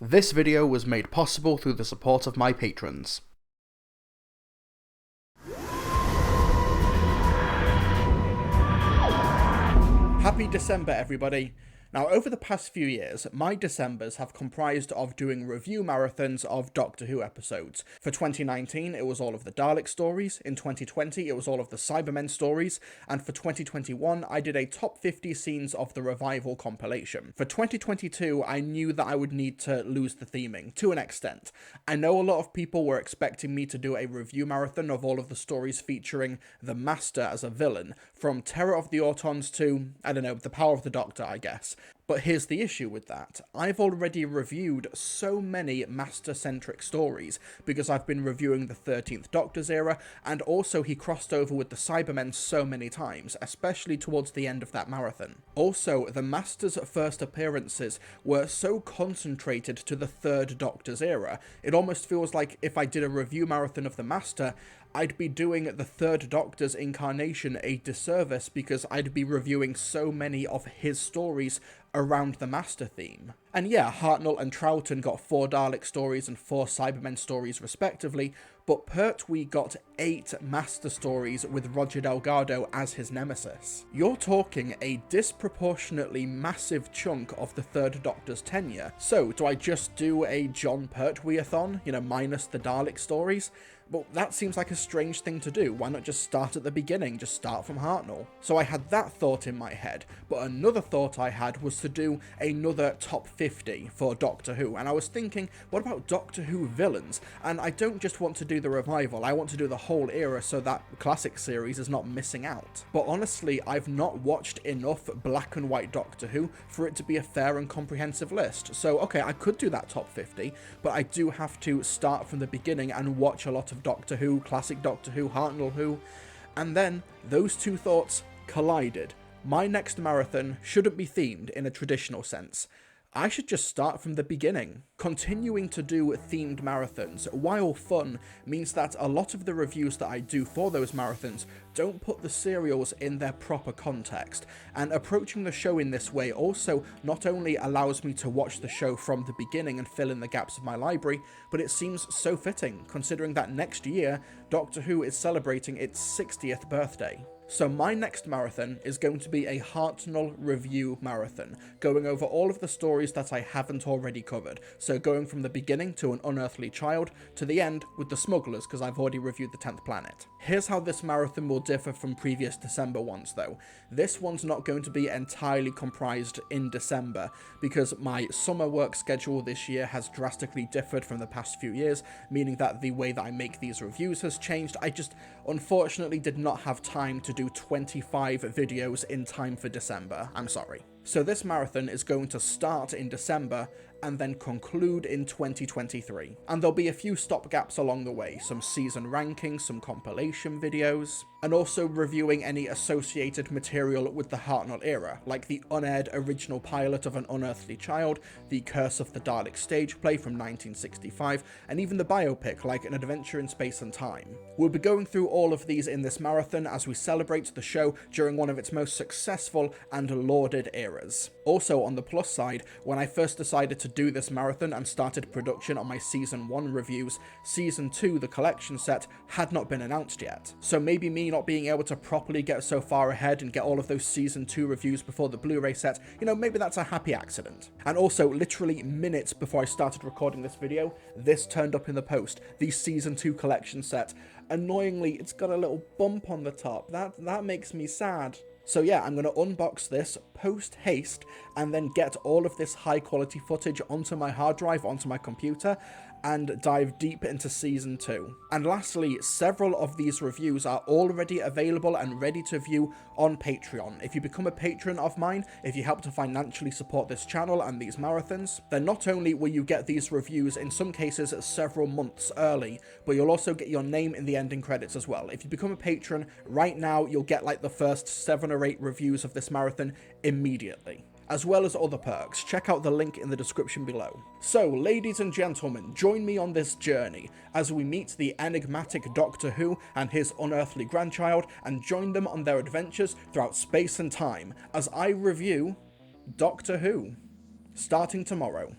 This video was made possible through the support of my patrons. Happy December, everybody! Now, over the past few years, my Decembers have comprised of doing review marathons of Doctor Who episodes. For 2019, it was all of the Dalek stories, in 2020, it was all of the Cybermen stories, and for 2021, I did a top 50 scenes of the Revival compilation. For 2022, I knew that I would need to lose the theming, to an extent. I know a lot of people were expecting me to do a review marathon of all of the stories featuring the Master as a villain, from Terror of the Autons to, I don't know, The Power of the Doctor, I guess. But here's the issue with that. I've already reviewed so many Master-centric stories, because I've been reviewing the 13th Doctor's era, and also he crossed over with the Cybermen so many times, especially towards the end of that marathon. Also, the Master's first appearances were so concentrated to the 3rd Doctor's era, it almost feels like if I did a review marathon of the Master, I'd be doing the 3rd Doctor's incarnation a disservice because I'd be reviewing so many of his stories around the Master theme. And yeah, Hartnell and Troughton got 4 Dalek stories and 4 Cybermen stories respectively, but Pertwee got 8 Master stories with Roger Delgado as his nemesis. You're talking a disproportionately massive chunk of the 3rd Doctor's tenure. So, do I just do a Jon Pertwee-a-thon, minus the Dalek stories? But that seems like a strange thing to do. Why not just start at the beginning, just start from Hartnell? So I had that thought in my head, but another thought I had was to do another top 50 for Doctor Who, and I was thinking, what about Doctor Who villains? And I don't just want to do the revival, I want to do the whole era so that classic series is not missing out. But honestly, I've not watched enough black and white Doctor Who for it to be a fair and comprehensive list. So okay, I could do that top 50, but I do have to start from the beginning and watch a lot of Doctor Who, classic Doctor Who, Hartnell Who, and then those two thoughts collided. My next marathon shouldn't be themed in a traditional sense. I should just start from the beginning. Continuing to do themed marathons, while fun, means that a lot of the reviews that I do for those marathons don't put the serials in their proper context, and approaching the show in this way also not only allows me to watch the show from the beginning and fill in the gaps of my library, but it seems so fitting, considering that next year, Doctor Who is celebrating its 60th birthday. So my next marathon is going to be a Hartnell review marathon, going over all of the stories that I haven't already covered, so going from the beginning to An Unearthly Child, to the end with The Smugglers, because I've already reviewed The 10th Planet. Here's how this marathon will differ from previous December ones though. This one's not going to be entirely comprised in December, because my summer work schedule this year has drastically differed from the past few years, meaning that the way that I make these reviews has changed. I just unfortunately did not have time to do 25 videos in time for December. I'm sorry. So this marathon is going to start in December and then conclude in 2023. And there'll be a few stopgaps along the way, some season rankings, some compilation videos, and also reviewing any associated material with the Hartnell era, like the unaired original pilot of An Unearthly Child, the Curse of the Dalek stage play from 1965, and even the biopic like An Adventure in Space and Time. We'll be going through all of these in this marathon as we celebrate the show during one of its most successful and lauded eras. Also, on the plus side, when I first decided to do this marathon and started production on my Season 1 reviews, Season 2, the collection set, had not been announced yet. So maybe me not being able to properly get so far ahead and get all of those Season 2 reviews before the Blu-ray set, maybe that's a happy accident. And also, literally minutes before I started recording this video, this turned up in the post, the Season 2 collection set. Annoyingly, it's got a little bump on the top. That makes me sad. So yeah, I'm going to unbox this post-haste and then get all of this high-quality footage onto my hard drive, onto my computer, and dive deep into Season 2. And lastly, several of these reviews are already available and ready to view on Patreon. If you become a patron of mine, if you help to financially support this channel and these marathons, then not only will you get these reviews, in some cases several months early, but you'll also get your name in the ending credits as well. If you become a patron right now, you'll get like the first 7 or 8 reviews of this marathon immediately, as well as other perks. Check out the link in the description below. So, ladies and gentlemen, join me on this journey as we meet the enigmatic Doctor Who and his unearthly grandchild, and join them on their adventures throughout space and time as I review Doctor Who, starting tomorrow.